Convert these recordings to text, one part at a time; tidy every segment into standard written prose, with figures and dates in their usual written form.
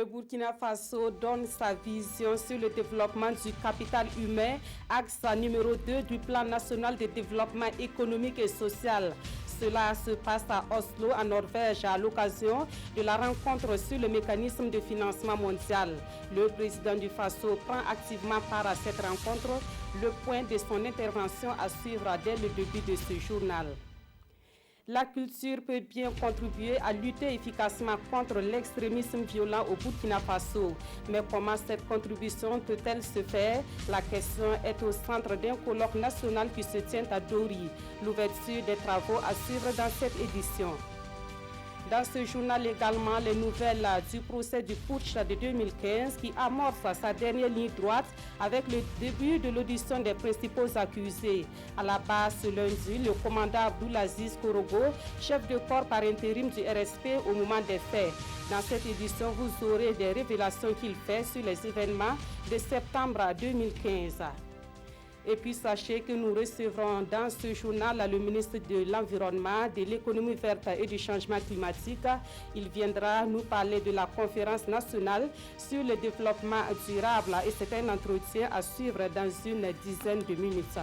Le Burkina Faso donne sa vision sur le développement du capital humain, axe numéro 2 du plan national de développement économique et social. Cela se passe à Oslo, en Norvège, à l'occasion de la rencontre sur le mécanisme de financement mondial. Le président du Faso prend activement part à cette rencontre. Le point de son intervention à suivre dès le début de ce journal. La culture peut bien contribuer à lutter efficacement contre l'extrémisme violent au Burkina Faso. Mais comment cette contribution peut-elle se faire? La question est au centre d'un colloque national qui se tient à Dori. L'ouverture des travaux à suivre dans cette édition. Dans ce journal également, les nouvelles du procès du putsch de 2015 qui amorce sa dernière ligne droite avec le début de l'audition des principaux accusés. À la base ce lundi, le commandant Abdoulaziz Korogo, chef de corps par intérim du RSP au moment des faits. Dans cette édition, vous aurez des révélations qu'il fait sur les événements de septembre 2015. Et puis sachez que nous recevrons dans ce journal le ministre de l'Environnement, de l'économie verte et du changement climatique. Il viendra nous parler de la conférence nationale sur le développement durable et c'est un entretien à suivre dans une dizaine de minutes.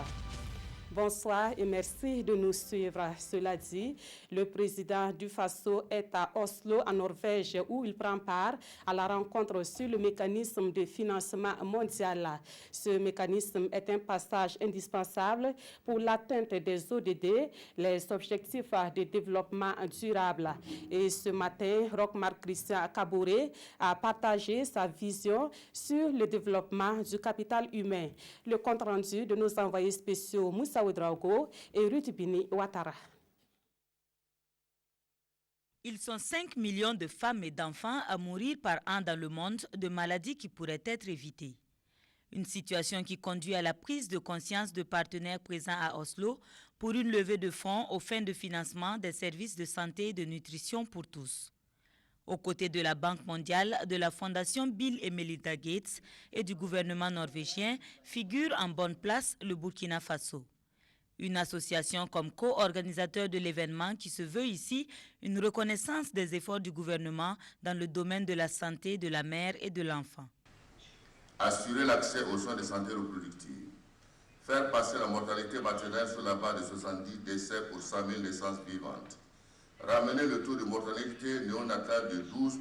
Bonsoir et merci de nous suivre. Cela dit, le président du Faso est à Oslo, en Norvège, où il prend part à la rencontre sur le mécanisme de financement mondial. Ce mécanisme est un passage indispensable pour l'atteinte des ODD, les objectifs de développement durable. Et ce matin, Roch-Marc Christian Kaboré a partagé sa vision sur le développement du capital humain. Le compte-rendu de nos envoyés spéciaux Moussa Ouedraogo et Ruth Bini Ouattara. Ils sont 5 millions de femmes et d'enfants à mourir par an dans le monde de maladies qui pourraient être évitées. Une situation qui conduit à la prise de conscience de partenaires présents à Oslo pour une levée de fonds aux fins de financement des services de santé et de nutrition pour tous. Aux côtés de la Banque mondiale, de la Fondation Bill et Melinda Gates et du gouvernement norvégien figure en bonne place le Burkina Faso. Une association comme co-organisateur de l'événement qui se veut ici une reconnaissance des efforts du gouvernement dans le domaine de la santé de la mère et de l'enfant. Assurer l'accès aux soins de santé reproductive, faire passer la mortalité maternelle sur la base de 70 décès pour 100 000 naissances vivantes, ramener le taux de mortalité néonatale de 12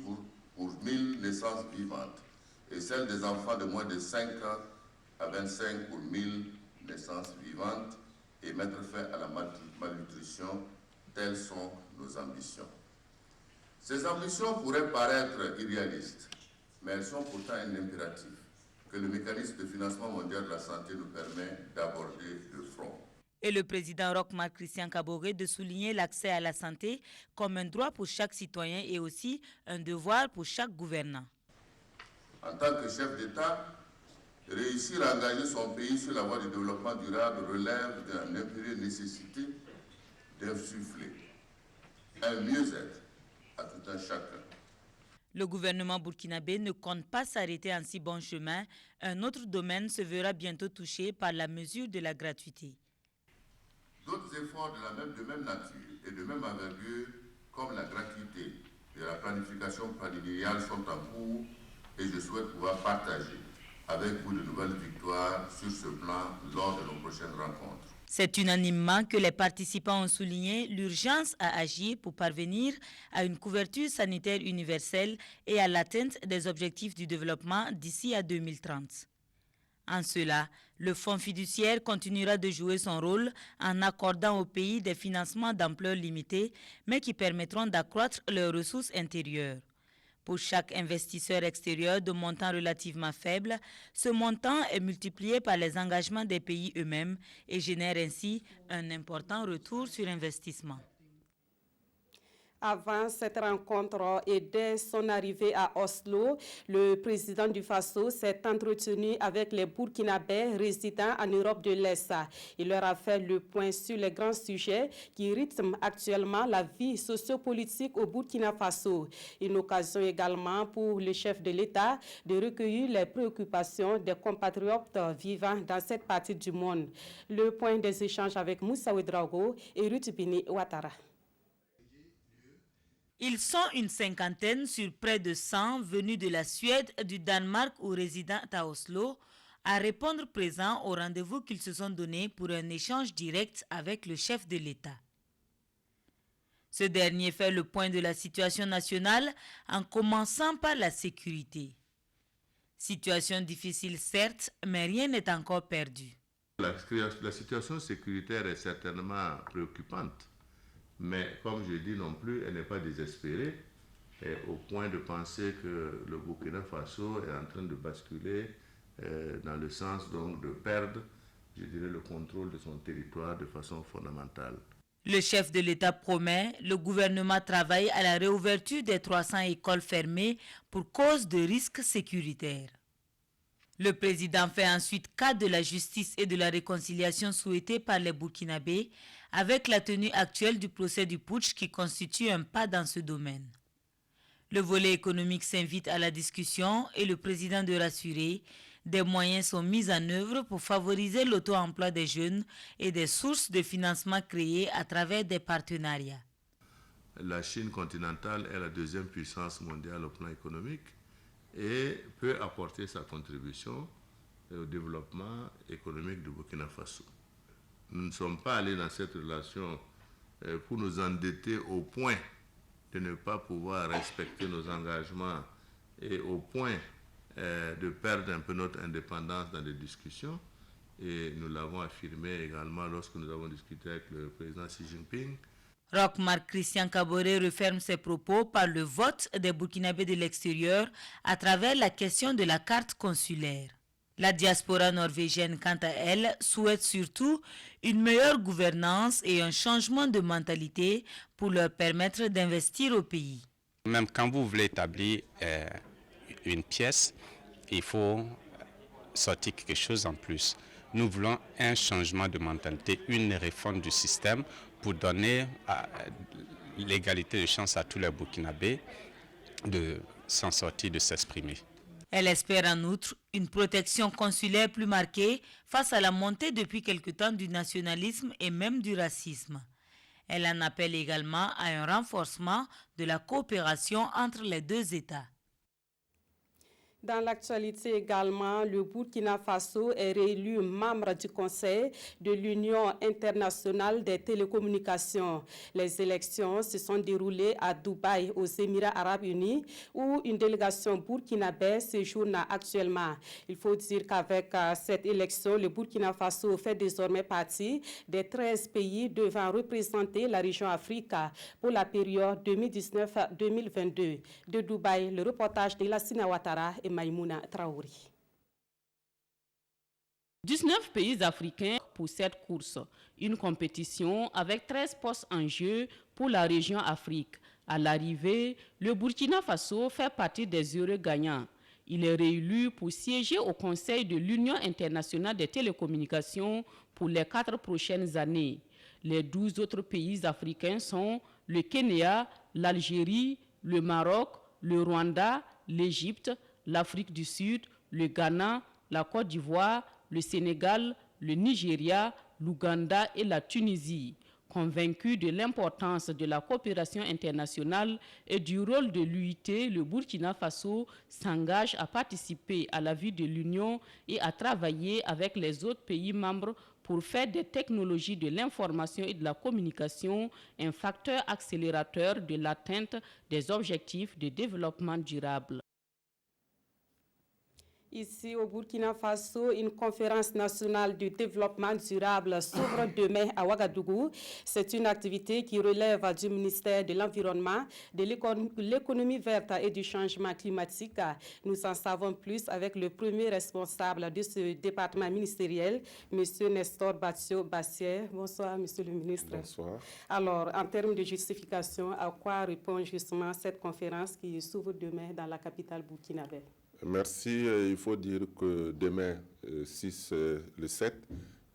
pour 1000 naissances vivantes et celle des enfants de moins de 5 ans à 25 pour 1000 naissances vivantes, et mettre fin à la malnutrition, telles sont nos ambitions. Ces ambitions pourraient paraître irréalistes, mais elles sont pourtant un impératif que le mécanisme de financement mondial de la santé nous permet d'aborder de front. Et le président Roch-Marc Christian Kaboré de souligner l'accès à la santé comme un droit pour chaque citoyen et aussi un devoir pour chaque gouvernant. En tant que chef d'État, réussir à engager son pays sur la voie du développement durable relève d'une impérieuse nécessité d'insuffler un mieux-être à tout un chacun. Le gouvernement burkinabé ne compte pas s'arrêter en si bon chemin. Un autre domaine se verra bientôt touché par la mesure de la gratuité. D'autres efforts de même nature et de même envergure, comme la gratuité et la planification familiale, sont en cours et je souhaite pouvoir partager avec vous de nouvelles victoires sur ce plan lors de nos prochaines rencontres. C'est unanimement que les participants ont souligné l'urgence à agir pour parvenir à une couverture sanitaire universelle et à l'atteinte des objectifs du développement d'ici à 2030. En cela, le Fonds fiduciaire continuera de jouer son rôle en accordant aux pays des financements d'ampleur limitée, mais qui permettront d'accroître leurs ressources intérieures. Pour chaque investisseur extérieur de montant relativement faible, ce montant est multiplié par les engagements des pays eux-mêmes et génère ainsi un important retour sur investissement. Avant cette rencontre et dès son arrivée à Oslo, le président du Faso s'est entretenu avec les Burkinabés résidant en Europe de l'Est. Il leur a fait le point sur les grands sujets qui rythment actuellement la vie sociopolitique au Burkina Faso. Une occasion également pour le chef de l'État de recueillir les préoccupations des compatriotes vivant dans cette partie du monde. Le point des échanges avec Moussa Ouedraogo et Ruth Bini Ouattara. Ils sont une cinquantaine sur près de 100 venus de la Suède, du Danemark ou résidant à Oslo à répondre présents au rendez-vous qu'ils se sont donné pour un échange direct avec le chef de l'État. Ce dernier fait le point de la situation nationale en commençant par la sécurité. Situation difficile certes, mais rien n'est encore perdu. La situation sécuritaire est certainement préoccupante, mais comme je dis non plus, elle n'est pas désespérée, au point de penser que le Burkina Faso est en train de basculer dans le sens donc de perdre, je dirais, le contrôle de son territoire de façon fondamentale. Le chef de l'État promet, le gouvernement travaille à la réouverture des 300 écoles fermées pour cause de risques sécuritaires. Le président fait ensuite cas de la justice et de la réconciliation souhaitée par les Burkinabés avec la tenue actuelle du procès du putsch qui constitue un pas dans ce domaine. Le volet économique s'invite à la discussion et le président de rassurer, des moyens sont mis en œuvre pour favoriser l'auto-emploi des jeunes et des sources de financement créées à travers des partenariats. La Chine continentale est la deuxième puissance mondiale au plan économique et peut apporter sa contribution au développement économique du Burkina Faso. Nous ne sommes pas allés dans cette relation pour nous endetter au point de ne pas pouvoir respecter nos engagements et au point de perdre un peu notre indépendance dans les discussions. Et nous l'avons affirmé également lorsque nous avons discuté avec le président Xi Jinping. Roch-Marc Christian Kaboré referme ses propos par le vote des Burkinabés de l'extérieur à travers la question de la carte consulaire. La diaspora norvégienne, quant à elle, souhaite surtout une meilleure gouvernance et un changement de mentalité pour leur permettre d'investir au pays. Même quand vous voulez établir une pièce, il faut sortir quelque chose en plus. Nous voulons un changement de mentalité, une réforme du système pour donner l'égalité de chance à tous les Burkinabés de s'en sortir, de s'exprimer. Elle espère en outre une protection consulaire plus marquée face à la montée depuis quelque temps du nationalisme et même du racisme. Elle en appelle également à un renforcement de la coopération entre les deux États. Dans l'actualité également, le Burkina Faso est réélu membre du Conseil de l'Union internationale des télécommunications. Les élections se sont déroulées à Dubaï, aux Émirats arabes unis, où une délégation burkinabé séjourne actuellement. Il faut dire qu'avec cette élection, le Burkina Faso fait désormais partie des 13 pays devant représenter la région Afrique pour la période 2019-2022. De Dubaï, le reportage de Lassina Ouattara et Maïmouna Traouri. 19 pays africains pour cette course, une compétition avec 13 postes en jeu pour la région Afrique. À l'arrivée, le Burkina Faso fait partie des heureux gagnants. Il est réélu pour siéger au Conseil de l'Union internationale des télécommunications pour les 4 prochaines années. Les 12 autres pays africains sont le Kenya, l'Algérie, le Maroc, le Rwanda, l'Égypte, l'Afrique du Sud, le Ghana, la Côte d'Ivoire, le Sénégal, le Nigeria, l'Ouganda et la Tunisie. Convaincu de l'importance de la coopération internationale et du rôle de l'UIT, le Burkina Faso s'engage à participer à la vie de l'Union et à travailler avec les autres pays membres pour faire des technologies de l'information et de la communication un facteur accélérateur de l'atteinte des objectifs de développement durable. Ici au Burkina Faso, une conférence nationale du développement durable s'ouvre demain à Ouagadougou. C'est une activité qui relève du ministère de l'Environnement, de l'économie verte et du changement climatique. Nous en savons plus avec le premier responsable de ce département ministériel, M. Nestor Bassio-Bassier. Bonsoir, Monsieur le ministre. Bonsoir. Alors, en termes de justification, à quoi répond justement cette conférence qui s'ouvre demain dans la capitale burkinabé? Merci. Il faut dire que demain, le 7,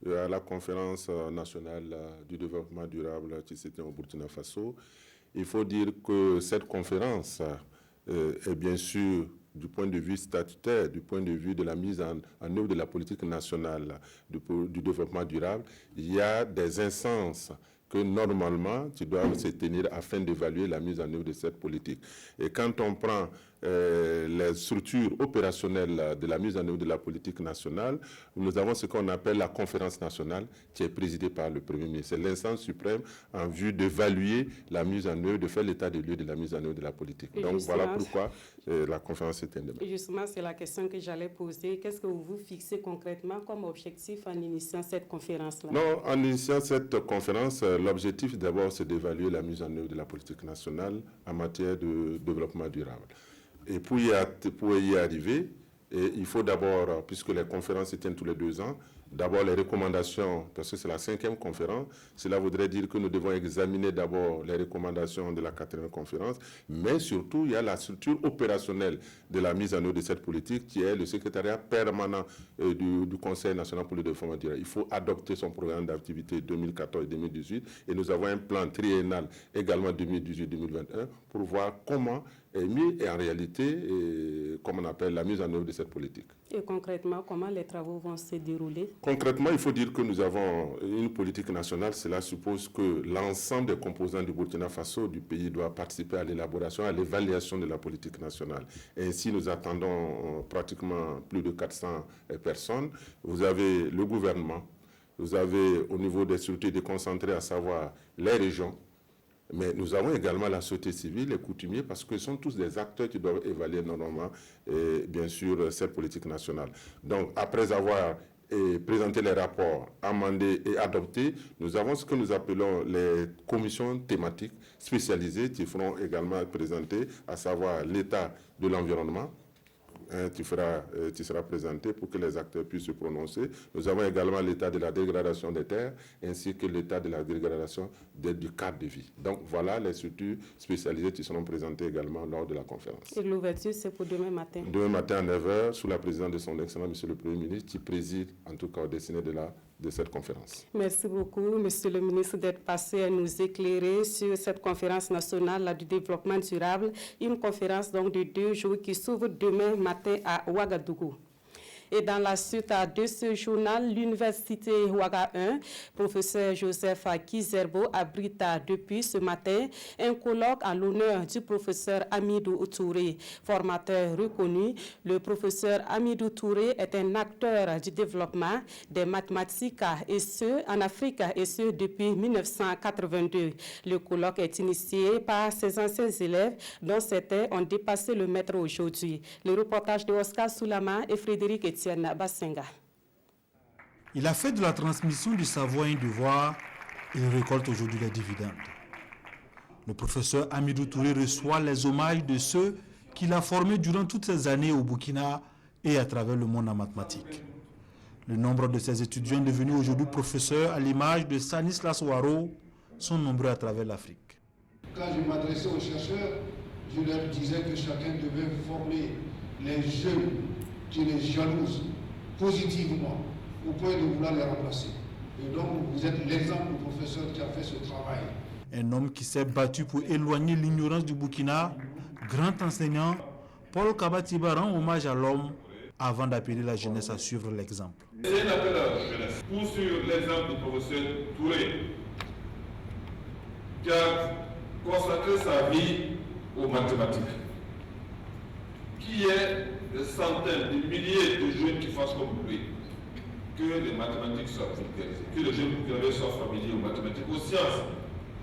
il y a la conférence nationale du développement durable qui se tient au Burkina Faso. Il faut dire que cette conférence est bien sûr, du point de vue statutaire, du point de vue de la mise en œuvre de la politique nationale du développement durable, il y a des instances que normalement, tu dois se tenir afin d'évaluer la mise en œuvre de cette politique. Et quand on prend les structures opérationnelles de la mise en œuvre de la politique nationale, nous avons ce qu'on appelle la conférence nationale qui est présidée par le Premier ministre. C'est l'instance suprême en vue d'évaluer la mise en œuvre, de faire l'état des lieux de la mise en œuvre de la politique. Et donc voilà pourquoi la conférence est indépendante. Justement, c'est la question que j'allais poser. Qu'est-ce que vous vous fixez concrètement comme objectif en initiant cette conférence-là? Non, en initiant cette conférence, l'objectif d'abord c'est d'évaluer la mise en œuvre de la politique nationale en matière de développement durable. Et pour y arriver, il faut d'abord, puisque les conférences se tiennent tous les 2 ans, d'abord les recommandations, parce que c'est la 5e conférence, cela voudrait dire que nous devons examiner d'abord les recommandations de la 4e conférence, mais surtout il y a la structure opérationnelle de la mise en œuvre de cette politique qui est le secrétariat permanent du Conseil national pour le développement durable. Il faut adopter son programme d'activité 2014-2018 et nous avons un plan triennal également 2018-2021 pour voir comment est mis et en réalité, comme on appelle, la mise en œuvre de cette politique. Et concrètement, comment les travaux vont se dérouler? Concrètement, il faut dire que nous avons une politique nationale. Cela suppose que l'ensemble des composants du Burkina Faso, du pays, doivent participer à l'élaboration, à l'évaluation de la politique nationale. Et ainsi, nous attendons pratiquement plus de 400 personnes. Vous avez le gouvernement, vous avez au niveau des structures déconcentrées, à savoir les régions, mais nous avons également la société civile, les coutumiers, parce que ce sont tous des acteurs qui doivent évaluer normalement, bien sûr, cette politique nationale. Donc, après avoir présenté les rapports, amendés et adoptés, nous avons ce que nous appelons les commissions thématiques spécialisées qui feront également présenter, à savoir l'état de l'environnement. Tu seras présenté pour que les acteurs puissent se prononcer. Nous avons également l'état de la dégradation des terres ainsi que l'état de la dégradation du cadre de vie. Donc voilà les structures spécialisées qui seront présentées également lors de la conférence. Et l'ouverture, c'est pour demain matin? Demain matin à 9h, sous la présidence de son Excellence, Monsieur le Premier ministre, qui préside en tout cas au destiné de cette conférence. Merci beaucoup, Monsieur le ministre, d'être passé à nous éclairer sur cette conférence nationale du développement durable, une conférence donc de 2 jours qui s'ouvre demain matin à Ouagadougou. Et dans la suite de ce journal, l'Université Ouaga 1, professeur Joseph Kizerbo abrite depuis ce matin un colloque en l'honneur du professeur Amidou Touré. Formateur reconnu, le professeur Amidou Touré est un acteur du développement des mathématiques et ce, en Afrique, et ce depuis 1982. Le colloque est initié par ses anciens élèves, dont certains ont dépassé le maître aujourd'hui. Le reportage de Oscar Soulama et Frédéric Etienne. Il a fait de la transmission du savoir un devoir et il récolte aujourd'hui les dividendes. Le professeur Amidou Touré reçoit les hommages de ceux qu'il a formés durant toutes ces années au Burkina et à travers le monde en mathématiques. Le nombre de ses étudiants devenus aujourd'hui professeurs à l'image de Stanislas Ouaro sont nombreux à travers l'Afrique. Quand je m'adressais aux chercheurs, je leur disais que chacun devait former les jeunes qui les jalousent positivement au point de vouloir les remplacer. Et donc, vous êtes l'exemple du professeur qui a fait ce travail. Un homme qui s'est battu pour éloigner l'ignorance du Burkina, grand enseignant, Paul Kabatiba rend hommage à l'homme avant d'appeler la jeunesse à suivre l'exemple. C'est un appel à la jeunesse pour suivre l'exemple du professeur Touré, qui a consacré sa vie aux mathématiques, qui est des centaines, des milliers de jeunes qui fassent comme lui, que les mathématiques soient vulgarisées, que les jeunes burkinabés soient familiers aux mathématiques, aux sciences.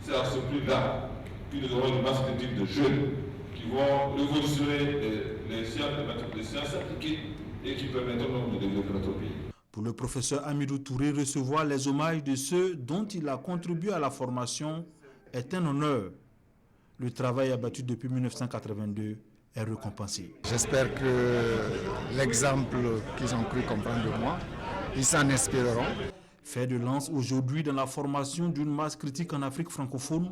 C'est à ce prix-là que nous aurons une masse critique de jeunes qui vont révolutionner les sciences appliquées et qui permettront de développer notre pays. Pour le professeur Amidou Touré, recevoir les hommages de ceux dont il a contribué à la formation est un honneur. Le travail abattu depuis 1982 est récompensé. J'espère que l'exemple qu'ils ont cru comprendre de moi, ils s'en inspireront. Fait de lance aujourd'hui dans la formation d'une masse critique en Afrique francophone,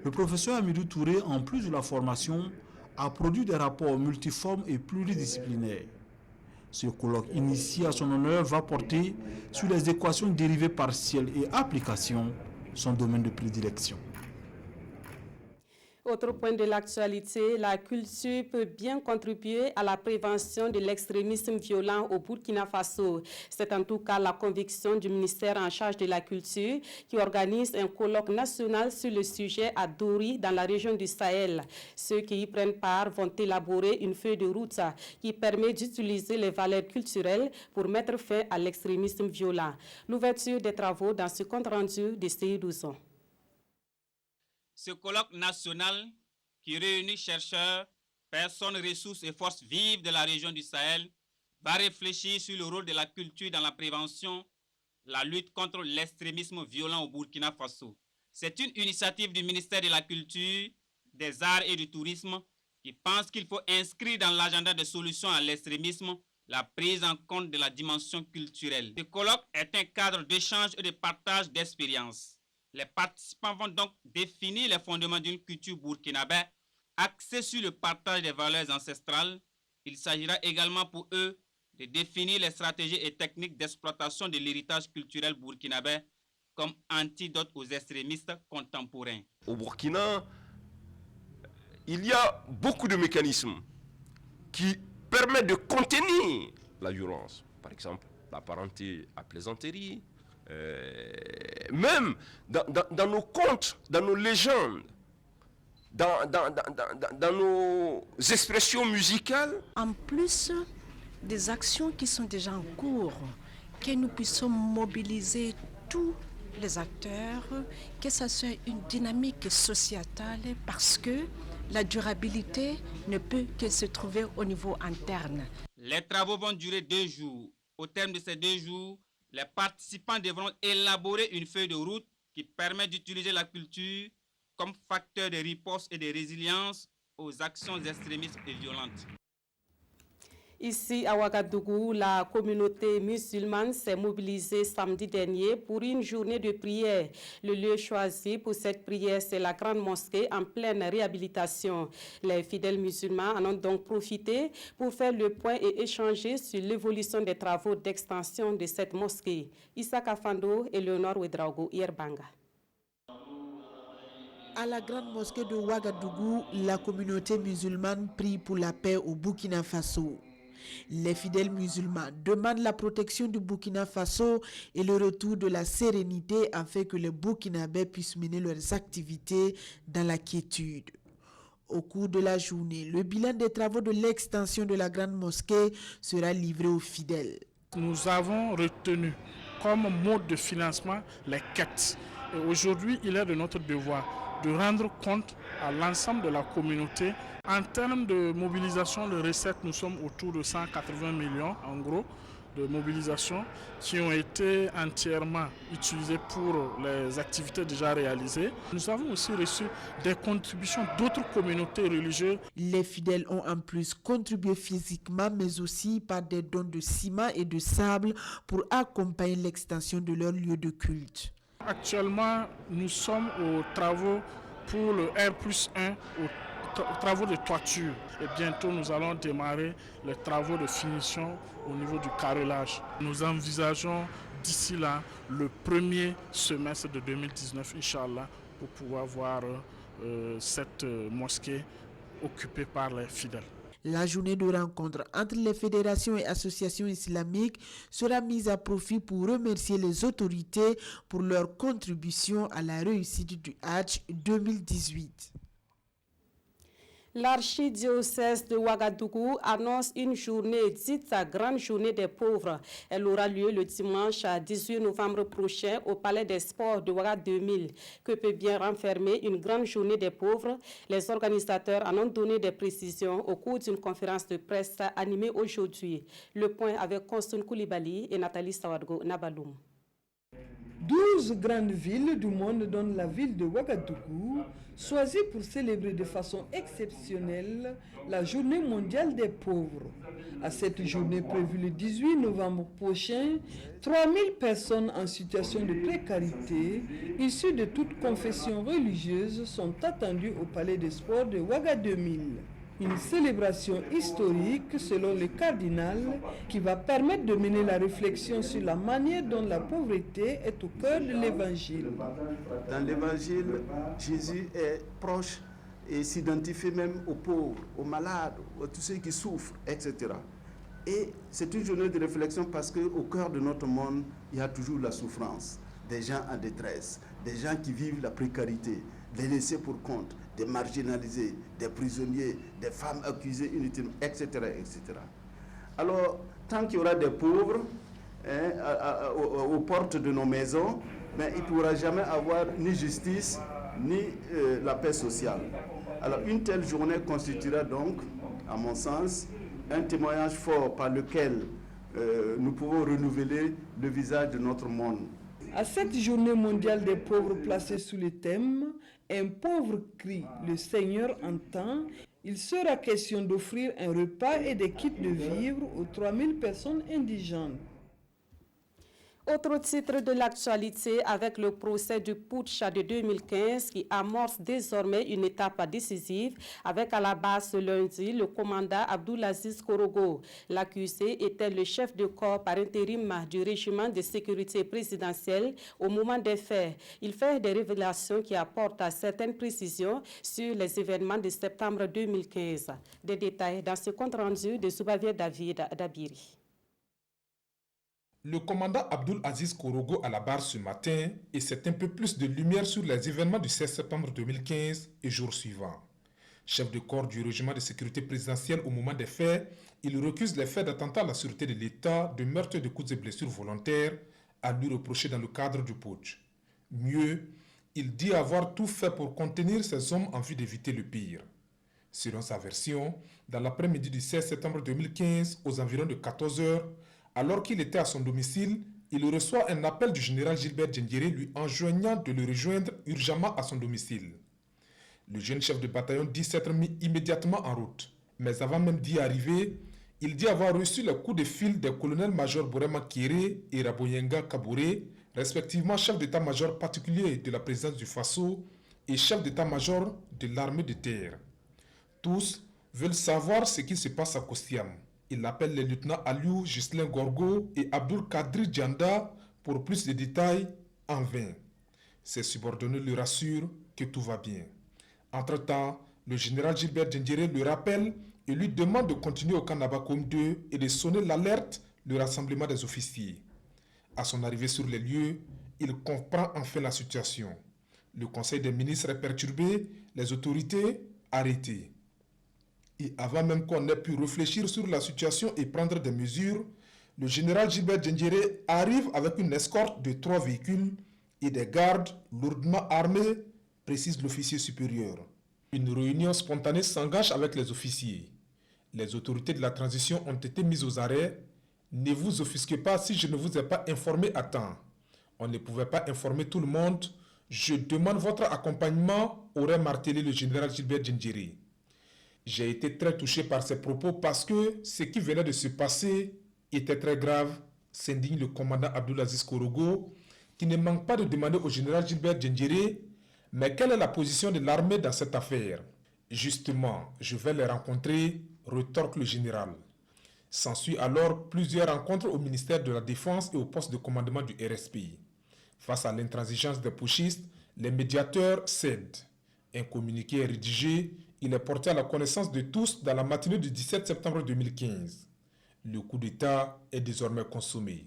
le professeur Amidou Touré, en plus de la formation, a produit des rapports multiformes et pluridisciplinaires. Ce colloque initié à son honneur va porter sur les équations dérivées partielles et applications, son domaine de prédilection. Autre point de l'actualité, la culture peut bien contribuer à la prévention de l'extrémisme violent au Burkina Faso. C'est en tout cas la conviction du ministère en charge de la culture qui organise un colloque national sur le sujet à Dori dans la région du Sahel. Ceux qui y prennent part vont élaborer une feuille de route qui permet d'utiliser les valeurs culturelles pour mettre fin à l'extrémisme violent. L'ouverture des travaux dans ce compte rendu de Seydou Son. Ce colloque national qui réunit chercheurs, personnes, ressources et forces vives de la région du Sahel va réfléchir sur le rôle de la culture dans la prévention, la lutte contre l'extrémisme violent au Burkina Faso. C'est une initiative du ministère de la Culture, des Arts et du Tourisme qui pense qu'il faut inscrire dans l'agenda de solutions à l'extrémisme la prise en compte de la dimension culturelle. Ce colloque est un cadre d'échange et de partage d'expériences. Les participants vont donc définir les fondements d'une culture burkinabé axée sur le partage des valeurs ancestrales. Il s'agira également pour eux de définir les stratégies et techniques d'exploitation de l'héritage culturel burkinabé comme antidote aux extrémistes contemporains. Au Burkina, il y a beaucoup de mécanismes qui permettent de contenir la violence. Par exemple, la parenté à plaisanterie, même dans nos contes, dans nos légendes, dans nos expressions musicales. En plus des actions qui sont déjà en cours, que nous puissions mobiliser tous les acteurs, que ce soit une dynamique sociétale, parce que la durabilité ne peut que se trouver au niveau interne. Les travaux vont durer 2 jours. Au terme de ces 2 jours, les participants devront élaborer une feuille de route qui permet d'utiliser la culture comme facteur de riposte et de résilience aux actions extrémistes et violentes. Ici à Ouagadougou, la communauté musulmane s'est mobilisée samedi dernier pour une journée de prière. Le lieu choisi pour cette prière, c'est la grande mosquée en pleine réhabilitation. Les fidèles musulmans en ont donc profité pour faire le point et échanger sur l'évolution des travaux d'extension de cette mosquée. Issa Kafando et Léonore Ouedraogo, Yerbanga. À la grande mosquée de Ouagadougou, la communauté musulmane prie pour la paix au Burkina Faso. Les fidèles musulmans demandent la protection du Burkina Faso et le retour de la sérénité afin que les Burkinabés puissent mener leurs activités dans la quiétude. Au cours de la journée, le bilan des travaux de l'extension de la grande mosquée sera livré aux fidèles. Nous avons retenu comme mode de financement les quêtes. Et aujourd'hui, il est de notre devoir de rendre compte à l'ensemble de la communauté. En termes de mobilisation de recettes, nous sommes autour de 180 millions en gros de mobilisation qui ont été entièrement utilisés pour les activités déjà réalisées. Nous avons aussi reçu des contributions d'autres communautés religieuses. Les fidèles ont en plus contribué physiquement mais aussi par des dons de ciment et de sable pour accompagner l'extension de leur lieu de culte. Actuellement, nous sommes aux travaux pour le R+1, aux travaux de toiture. Et bientôt, nous allons démarrer les travaux de finition au niveau du carrelage. Nous envisageons d'ici là le premier semestre de 2019, Inch'Allah, pour pouvoir voir cette mosquée occupée par les fidèles. La journée de rencontre entre les fédérations et associations islamiques sera mise à profit pour remercier les autorités pour leur contribution à la réussite du Hajj 2018. L'archidiocèse de Ouagadougou annonce une journée dite Grande Journée des Pauvres. Elle aura lieu le dimanche 18 novembre prochain au Palais des Sports de Ouagadougou 2000. Que peut bien renfermer une Grande Journée des Pauvres? Les organisateurs en ont donné des précisions au cours d'une conférence de presse animée aujourd'hui. Le point avec Constant Koulibaly et Nathalie Sawadgo Nabaloum. 12 grandes villes du monde dont la ville de Ouagadougou, choisie pour célébrer de façon exceptionnelle la Journée mondiale des pauvres. À cette journée prévue le 18 novembre prochain, 3000 personnes en situation de précarité, issues de toutes confessions religieuses, sont attendues au Palais des Sports de Ouagadougou 2000. Une célébration historique, selon le cardinal, qui va permettre de mener la réflexion sur la manière dont la pauvreté est au cœur de l'évangile. Dans l'évangile, Jésus est proche et s'identifier même aux pauvres, aux malades, à tous ceux qui souffrent, etc. Et c'est une journée de réflexion parce qu'au cœur de notre monde, il y a toujours la souffrance, des gens en détresse, des gens qui vivent la précarité, des laissés pour compte, des marginalisés, des prisonniers, des femmes accusées inutilement, etc., etc. Alors, tant qu'il y aura des pauvres aux portes de nos maisons, mais il ne pourra jamais avoir ni justice, ni la paix sociale. Alors, une telle journée constituera donc, à mon sens, un témoignage fort par lequel nous pouvons renouveler le visage de notre monde. À cette journée mondiale des pauvres placée sous le thème « Un pauvre crie, le Seigneur entend », il sera question d'offrir un repas et des kits de vivres aux 3000 personnes indigentes. Autre titre de l'actualité avec le procès du putsch de 2015 qui amorce désormais une étape décisive avec à la base ce lundi le commandant Abdoulaziz Korogo. L'accusé était le chef de corps par intérim du régiment de sécurité présidentielle au moment des faits. Il fait des révélations qui apportent certaines précisions sur les événements de septembre 2015. Des détails dans ce compte rendu de Zoubavier David Dabiri. Le commandant Abdoul Aziz Korogo à la barre ce matin et c'est un peu plus de lumière sur les événements du 16 septembre 2015 et jours suivants. Chef de corps du régiment de sécurité présidentielle au moment des faits, il recuse les faits d'attentat à la sûreté de l'État, de meurtre et de coups et blessures volontaires à lui reprocher dans le cadre du putsch. Mieux, il dit avoir tout fait pour contenir ces hommes en vue d'éviter le pire. Selon sa version, dans l'après-midi du 16 septembre 2015, aux environs de 14 h, alors qu'il était à son domicile, il reçoit un appel du général Gilbert Diendéré lui enjoignant de le rejoindre urgemment à son domicile. Le jeune chef de bataillon dit s'être mis immédiatement en route. Mais avant même d'y arriver, il dit avoir reçu le coup de fil des colonels-majors Borema Kéré et Raboyenga Kabouré, respectivement chef d'état-major particulier de la présidence du Faso et chef d'état-major de l'armée de terre. Tous veulent savoir ce qui se passe à Kostiam. Il appelle les lieutenants Aliou Ghislain Gorgo et Abdoul Kadri Djanda pour plus de détails en vain. Ses subordonnés le rassurent que tout va bien. Entre-temps, le général Gilbert Diendéré le rappelle et lui demande de continuer au camp Nabakoum 2 et de sonner l'alerte, le rassemblement des officiers. À son arrivée sur les lieux, il comprend enfin la situation. Le conseil des ministres est perturbé, les autorités arrêtées. Et avant même qu'on ait pu réfléchir sur la situation et prendre des mesures, le général Gilbert Diendéré arrive avec une escorte de 3 véhicules et des gardes lourdement armés, précise l'officier supérieur. Une réunion spontanée s'engage avec les officiers. Les autorités de la transition ont été mises aux arrêts. Ne vous offusquez pas si je ne vous ai pas informé à temps. On ne pouvait pas informer tout le monde. Je demande votre accompagnement, aurait martelé le général Gilbert Diendéré. J'ai été très touché par ces propos parce que ce qui venait de se passer était très grave, s'indigne le commandant Abdoulaziz Korogo, qui ne manque pas de demander au général Gilbert Diendéré « Mais quelle est la position de l'armée dans cette affaire ?» « Justement, je vais les rencontrer », retorque le général. S'ensuit alors plusieurs rencontres au ministère de la Défense et au poste de commandement du RSPI. Face à l'intransigeance des putschistes, les médiateurs cèdent. Un communiqué est rédigé. Il est porté à la connaissance de tous dans la matinée du 17 septembre 2015. Le coup d'État est désormais consommé.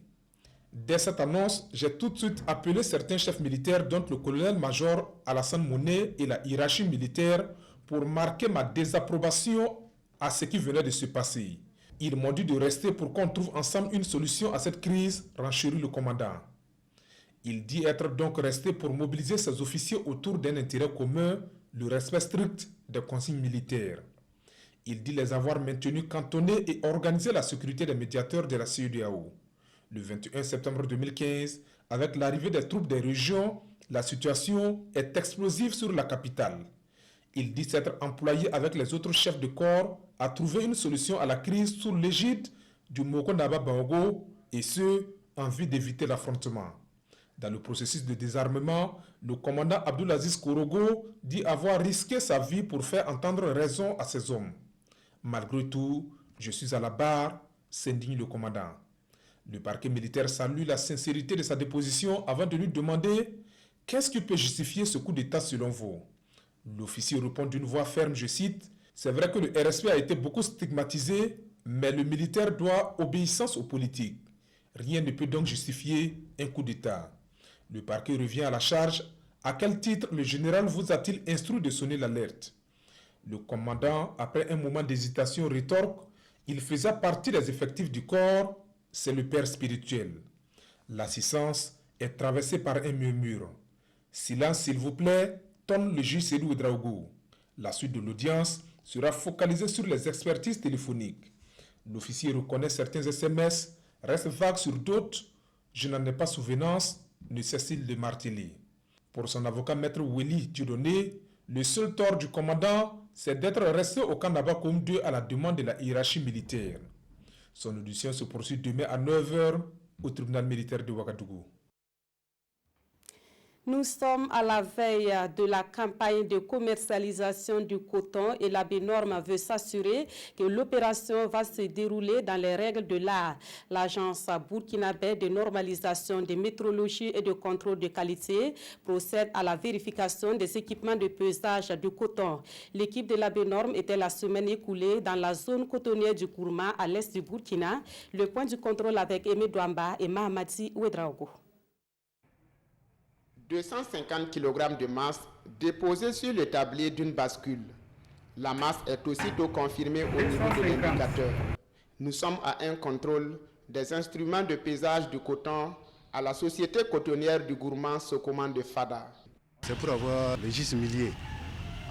Dès cette annonce, j'ai tout de suite appelé certains chefs militaires, dont le colonel-major Alassane Mouné et la hiérarchie militaire, pour marquer ma désapprobation à ce qui venait de se passer. Ils m'ont dit de rester pour qu'on trouve ensemble une solution à cette crise, renchérit le commandant. Il dit être donc resté pour mobiliser ses officiers autour d'un intérêt commun, le respect strict des consignes militaires. Il dit les avoir maintenus cantonnés et organiser la sécurité des médiateurs de la CEDEAO. Le 21 septembre 2015, avec l'arrivée des troupes des régions, la situation est explosive sur la capitale. Il dit s'être employé avec les autres chefs de corps à trouver une solution à la crise sous l'égide du Moko Naba Bango et ce, en vue d'éviter l'affrontement. Dans le processus de désarmement, le commandant Abdoulaziz Korogo dit avoir risqué sa vie pour faire entendre raison à ses hommes. Malgré tout, je suis à la barre, s'indigne le commandant. Le parquet militaire salue la sincérité de sa déposition avant de lui demander « Qu'est-ce qui peut justifier ce coup d'État selon vous ?» L'officier répond d'une voix ferme, je cite, « C'est vrai que le RSP a été beaucoup stigmatisé, mais le militaire doit obéissance aux politiques. Rien ne peut donc justifier un coup d'État. » Le parquet revient à la charge. À quel titre le général vous a-t-il instruit de sonner l'alerte? Le commandant, après un moment d'hésitation, rétorque, « Il faisait partie des effectifs du corps, c'est le père spirituel. » L'assistance est traversée par un murmure. « Silence s'il vous plaît », tonne le juge Sédou Ouedraogo. La suite de l'audience sera focalisée sur les expertises téléphoniques. L'officier reconnaît certains SMS, reste vague sur d'autres. « Je n'en ai pas souvenance », ne cesse-t-il de marteler. Pour son avocat maître Willy Dieudonné, le seul tort du commandant, c'est d'être resté au camp d'Abakoum 2 à la demande de la hiérarchie militaire. Son audition se poursuit demain à 9h au tribunal militaire de Ouagadougou. Nous sommes à la veille de la campagne de commercialisation du coton et la BNORM veut s'assurer que l'opération va se dérouler dans les règles de l'art. L'agence burkinabé de normalisation de métrologie et de contrôle de qualité procède à la vérification des équipements de pesage du coton. L'équipe de la BNORM était la semaine écoulée dans la zone cotonnière du Kourma à l'est du Burkina. Le point du contrôle avec Aimé Douamba et Mahamadi Ouedraogo. 250 kg de masse déposée sur le tablier d'une bascule. La masse est aussitôt confirmée au niveau de l'indicateur. Nous sommes à un contrôle des instruments de pesage du coton à la société cotonnière du Gourmand Sokoman de Fada. C'est pour avoir le registre millier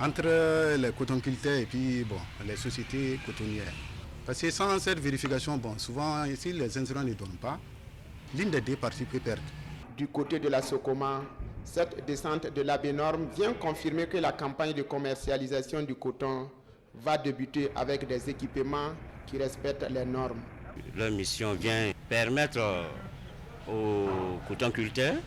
entre les cotonculteurs et puis les sociétés cotonnières. Parce que sans cette vérification, souvent ici les instruments ne donnent pas, l'une des deux parties peut perdre. Du côté de la Sokoman, cette descente de la BNORM vient confirmer que la campagne de commercialisation du coton va débuter avec des équipements qui respectent les normes. Leur mission vient permettre aux cotonculteurs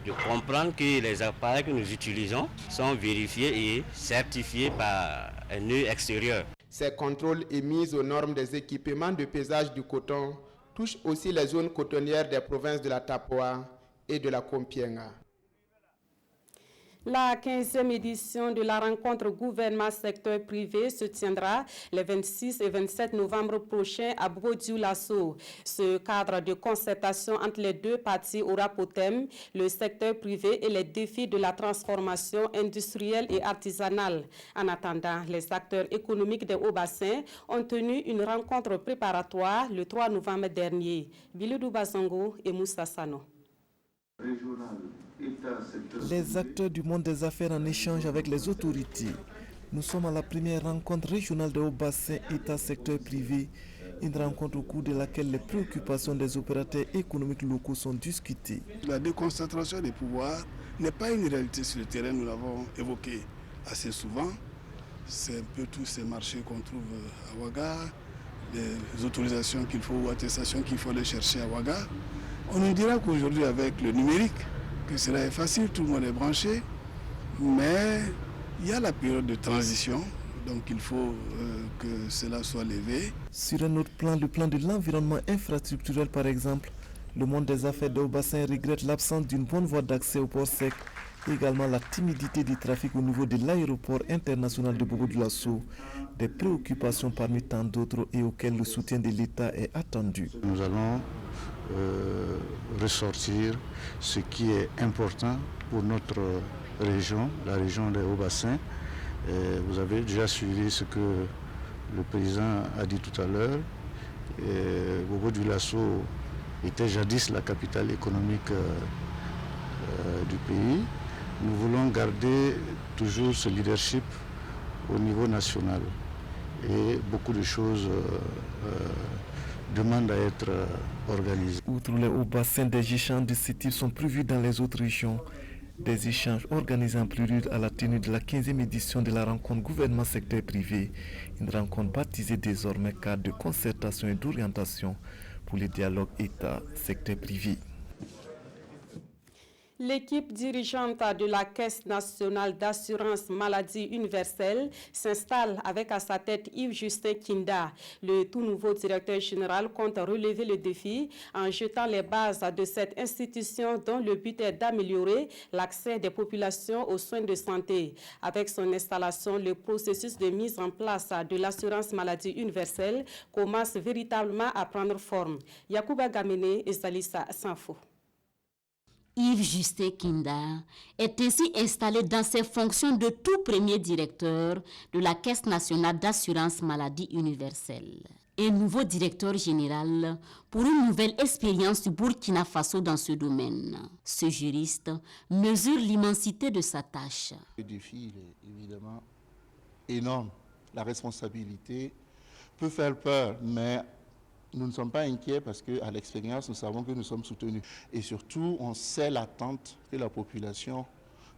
de comprendre que les appareils que nous utilisons sont vérifiés et certifiés par un œil extérieur. Ces contrôles et mises aux normes des équipements de pesage du coton touchent aussi les zones cotonnières des provinces de la Tapoa et de la Kompienga. La 15e édition de la rencontre gouvernement-secteur privé se tiendra les 26 et 27 novembre prochains à Bobo-Dioulasso. Ce cadre de concertation entre les deux parties aura pour thème le secteur privé et les défis de la transformation industrielle et artisanale. En attendant, les acteurs économiques des hauts-bassins ont tenu une rencontre préparatoire le 3 novembre dernier. Bilidou Bazongo et Moussa Sano. Les acteurs du monde des affaires en échange avec les autorités. Nous sommes à la première rencontre régionale de haut-bassin État-secteur privé, une rencontre au cours de laquelle les préoccupations des opérateurs économiques locaux sont discutées. La déconcentration des pouvoirs n'est pas une réalité sur le terrain, nous l'avons évoqué assez souvent. C'est un peu tous ces marchés qu'on trouve à Ouaga, les autorisations qu'il faut ou attestations qu'il faut aller chercher à Ouaga. On nous dira qu'aujourd'hui, avec le numérique, que cela est facile, tout le monde est branché, mais il y a la période de transition, donc il faut que cela soit levé. Sur un autre plan, le plan de l'environnement infrastructurel par exemple, le monde des affaires de haut-bassin regrette l'absence d'une bonne voie d'accès au port sec, également la timidité du trafic au niveau de l'aéroport international de Bobo-Dioulasso, des préoccupations parmi tant d'autres et auxquelles le soutien de l'État est attendu. Nous allons ressortir ce qui est important pour notre région, la région des hauts-bassins. Vous avez déjà suivi ce que le président a dit tout à l'heure. Bobo-Dioulasso était jadis la capitale économique du pays. Nous voulons garder toujours ce leadership au niveau national. Et beaucoup de choses demandent à être organisées. Outre les hauts bassins, des échanges de ce type sont prévus dans les autres régions. Des échanges organisés en prélude à la tenue de la 15e édition de la rencontre gouvernement secteur privé. Une rencontre baptisée désormais cadre de concertation et d'orientation pour le dialogue État-secteur privé. L'équipe dirigeante de la Caisse nationale d'assurance maladie universelle s'installe avec à sa tête Yves-Justin Kinda. Le tout nouveau directeur général compte relever le défi en jetant les bases de cette institution dont le but est d'améliorer l'accès des populations aux soins de santé. Avec son installation, le processus de mise en place de l'assurance maladie universelle commence véritablement à prendre forme. Yacouba Gamene et Salissa Sanfo. Yves-Justin Kinda est ainsi installé dans ses fonctions de tout premier directeur de la Caisse nationale d'assurance maladie universelle. Un nouveau directeur général pour une nouvelle expérience du Burkina Faso dans ce domaine. Ce juriste mesure l'immensité de sa tâche. Le défi est évidemment énorme. La responsabilité peut faire peur, mais nous ne sommes pas inquiets parce qu'à l'expérience, nous savons que nous sommes soutenus. Et surtout, on sait l'attente que la population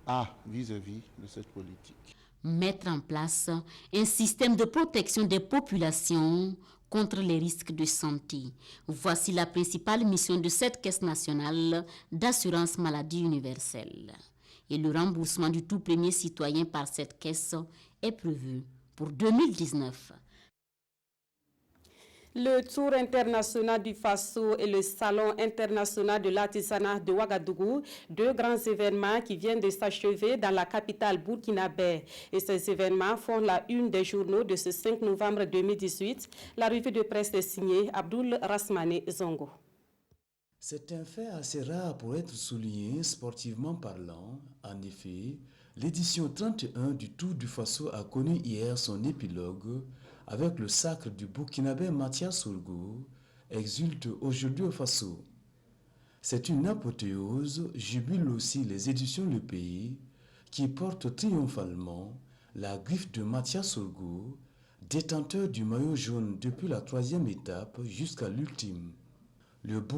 a vis-à-vis de cette politique. Mettre en place un système de protection des populations contre les risques de santé. Voici la principale mission de cette Caisse nationale d'assurance maladie universelle. Et le remboursement du tout premier citoyen par cette caisse est prévu pour 2019. Le Tour international du Faso et le Salon international de l'artisanat de Ouagadougou, deux grands événements qui viennent de s'achever dans la capitale burkinabé. Et ces événements font la une des journaux de ce 5 novembre 2018. La revue de presse est signée Abdoul Rasmane Zongo. C'est un fait assez rare pour être souligné sportivement parlant. En effet, l'édition 31 du Tour du Faso a connu hier son épilogue avec le sacre du Burkinabé Mathias Sourgou, exulte aujourd'hui au Faso. C'est une apothéose, jubile aussi les éditions Le Pays, qui portent triomphalement la griffe de Mathias Sourgou, détenteur du maillot jaune depuis la 3e étape jusqu'à l'ultime. Le